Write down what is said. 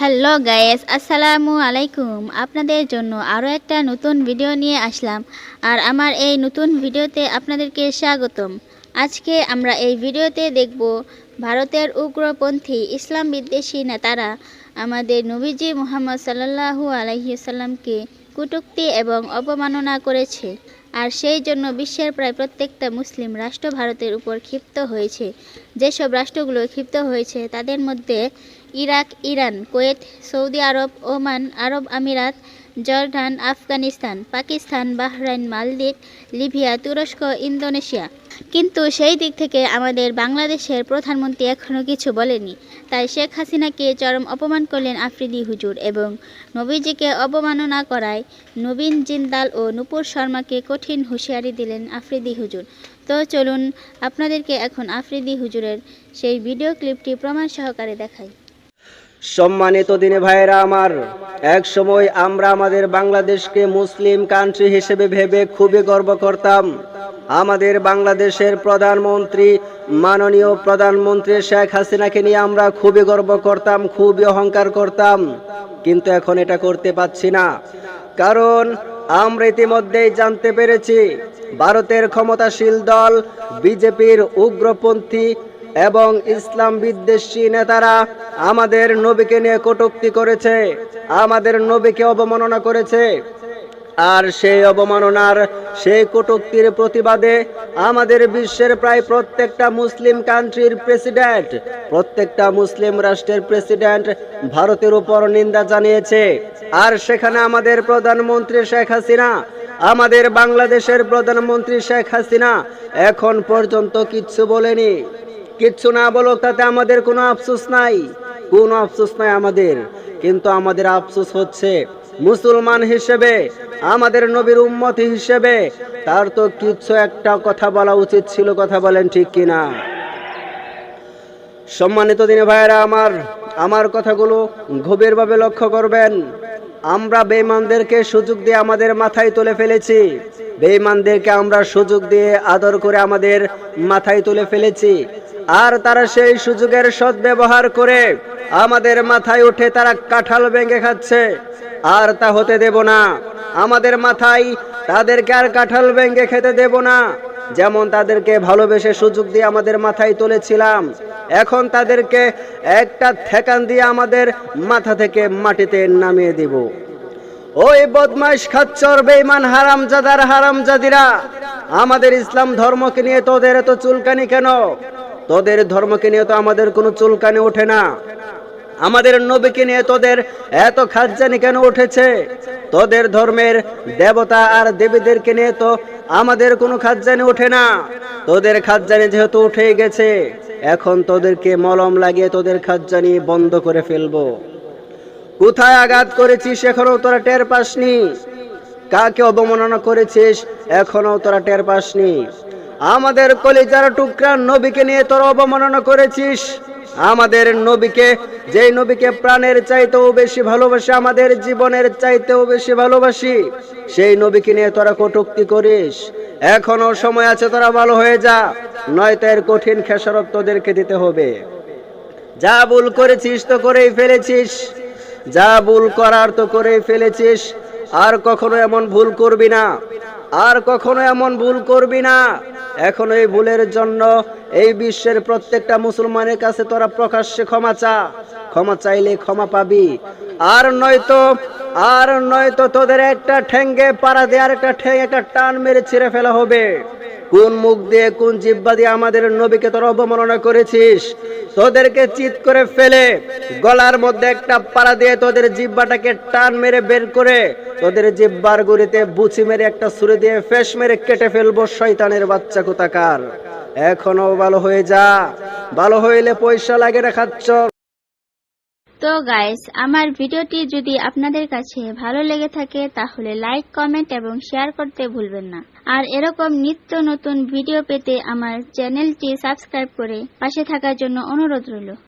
Hello guys, আসসালামু আলাইকুম। আপনাদের জন্য আরও একটা নতুন ভিডিও নিয়ে আসলাম। আর আমার এই নতুন ভিডিওতে আপনাদেরকে স্বাগতম। আজকে আমরা এই ভিডিওতে দেখব ভারতের উগ্রপন্থী ইসলাম বিদ্বেষী নেতারা আমাদের নবীজি মুহাম্মদ সাল্লাল্লাহু আলাইহি সাল্লামকে কটূক্তি এবং অবমাননা করেছে। আর সেই জন্য বিশ্বের প্রায় প্রত্যেকটা মুসলিম রাষ্ট্র ভারতের উপর ক্ষিপ্ত হয়েছে। যেসব রাষ্ট্রগুলো ক্ষিপ্ত হয়েছে তাদের মধ্যে ইরাক, ইরান, কুয়েত, সৌদি আরব, ওমান, আরব আমিরাত, জর্ডান, আফগানিস্তান, পাকিস্তান, বাহরাইন, মালদ্বীপ, লিবিয়া, তুরস্ক, ইন্দোনেশিয়া। কিন্তু সেই দিক থেকে আমাদের বাংলাদেশের প্রধানমন্ত্রী এখনও কিছু বলেনি। তাই শেখ হাসিনাকে চরম অপমান করলেন আফ্রিদি হুজুর এবং নবীজিকে অবমাননা করায় নবীন জিন্দাল ও নূপুর শর্মাকে কঠিন হুঁশিয়ারি দিলেন আফ্রিদি হুজুর। তো চলুন আপনাদেরকে এখন আফ্রিদি হুজুরের সেই ভিডিও ক্লিপটি প্রমাণ সহকারে দেখাই। সম্মানিত দিনে ভাইয়েরা আমার, এক সময় আমরা আমাদের বাংলাদেশকে মুসলিম কান্ট্রি হিসেবে ভেবে খুবই গর্ব করতাম। আমাদের বাংলাদেশের প্রধানমন্ত্রী মাননীয় প্রধানমন্ত্রী শেখ হাসিনাকে নিয়ে আমরা খুবই গর্ব করতাম, খুবই অহংকার করতাম। কিন্তু এখন এটা করতে পারছি না, কারণ আমরা ইতিমধ্যেই জানতে পেরেছি ভারতের ক্ষমতাশীল দল বিজেপির উগ্রপন্থী এবং ইসলাম বিদ্বেষী নেতারা আমাদের নবীকে নিয়ে কটূক্তি করেছে, আমাদের নবীকে অবমাননা করেছে। আর সেই অবমাননার, সেই কটূক্তির প্রতিবাদে আমাদের বিশ্বের প্রায় প্রত্যেকটা মুসলিম কান্ট্রির প্রেসিডেন্ট, প্রত্যেকটা মুসলিম রাষ্ট্রের প্রেসিডেন্ট ভারতের উপর নিন্দা জানিয়েছে। আর সেখানে আমাদের প্রধানমন্ত্রী শেখ হাসিনা, আমাদের বাংলাদেশের প্রধানমন্ত্রী শেখ হাসিনা এখন পর্যন্ত কিচ্ছু বলেনি। কিচ্ছু না বলুক, তাতে আমাদের কোনো আফসোস নাই, কোনো আফসোস নাই আমাদের। কিন্তু আমাদের আফসোস হচ্ছে মুসলমান হিসেবে, আমাদের নবীর উম্মত হিসেবে তার তো কিছু একটা কথা বলা উচিত ছিল। কথা বলেন ঠিক কিনা? সম্মানিত দিনে ভাইয়েরা আমার কথাগুলো গভীরভাবে লক্ষ্য করবেন। আমরা বেঈমানদেরকে সুযোগ দিয়ে আমাদের মাথায় তুলে ফেলেছি, বেঈমানদেরকে আমরা সুযোগ দিয়ে আদর করে আমাদের মাথায় তুলে ফেলেছি। আর তারা সেই সুযোগের সদ্ব্যবহার করে আমাদের মাথায় উঠে তারা কাঁঠাল ভেঙে খাচ্ছে। আর তা হতে দেব না। আমাদের মাথায় তাদেরকে আর কাঁঠাল ভেঙে খেতে দেব না। যেমন তাদেরকে ভালোবেসে সুযোগ দিয়ে আমাদের মাথায় তুলেছিলাম, এখন তাদেরকে একটা ঠেকান দিয়ে আমাদের মাথা থেকে মাটিতে নামিয়ে দিব। ওই বদমাইশ, খাচ্চর, বেঈমান, হারামজাদার হারামজাদিরা, আমাদের ইসলাম ধর্মকে নিয়ে তোদের এত চুলকানি কেন? তোদের ধর্মকে নিয়ে তো আমাদের কোনো চুলকানি ওঠে না। আমাদের নবীকে নিয়ে তোদের এত খাজ্জানি কেন উঠেছে? তোদের ধর্মের দেবতা আর দেবীদেরকে নিয়ে তো আমাদের কোনো খাজ্জানি ওঠে না। তোদের খাজ্জানি যেহেতু উঠে গেছে, এখন তোদেরকে মলম লাগিয়ে তোদের খাজ্জানি বন্ধ করে ফেলবো। কোথায় আঘাত করেছিস এখনো তোরা টের পাসনি? কাকে অবমাননা করেছিস এখনো তোরা টের পাসনি? আমাদের কলিজার টুকরা নবীকে নিয়ে তোরা অবমাননা করেছিস। আমাদের নবীকে, যেই নবীকে প্রাণের চাইতেও বেশি ভালোবাসি, আমাদের জীবনের চাইতেও বেশি ভালোবাসি, সেই নবীকে নিয়ে তোরা কটূক্তি করিস। এখনো সময় আছে, তোরা ভালো হয়ে যা, নয়তো এর কঠিন খেসারত তোদেরকে দিতে হবে। যা ভুল করেছিস তো করেই ফেলেছিস, যা ভুল করার তো করেই ফেলেছিস। আর কখনো এমন ভুল করবি না, আর কখনো এমন ভুল করবি না। এখন এই ভুলের জন্য এই বিশ্বের প্রত্যেকটা মুসলমানের কাছে তোরা প্রকাশ্যে ক্ষমা চা, ক্ষমা চাইলে ক্ষমা পাবি। আর নয়তো তোদের একটা ঠ্যাঙ্গে পাড়া দিয়ে আর একটা ঠ্যাং একটা টান মেরে ছিঁড়ে ফেলা হবে। কোন মুখ দিয়ে, কোন জিহ্বা দিয়ে আমাদের নবীকে তোরা অবমাননা করেছিস? তোদেরকে চিৎ করে ফেলে গলার মধ্যে একটা পাড়া দিয়ে তোদের জিহ্বাটাকে টান মেরে বের করে তোদের জিহ্বার গুড়িতে বুচি মেরে একটা ছুরি দিয়ে ফেস মেরে কেটে ফেলবো। শয়তানের বাচ্চা কোথাকার, এখনো ভালো হয়ে যা, ভালো হইলে পয়সা লাগে না খাচ্ছ। তো গাইস, আমার ভিডিওটি যদি আপনাদের কাছে ভালো লেগে থাকে তাহলে লাইক, কমেন্ট এবং শেয়ার করতে ভুলবেন না। আর এরকম নিত্য নতুন ভিডিও পেতে আমার চ্যানেলটি সাবস্ক্রাইব করে পাশে থাকার জন্য অনুরোধ রইল।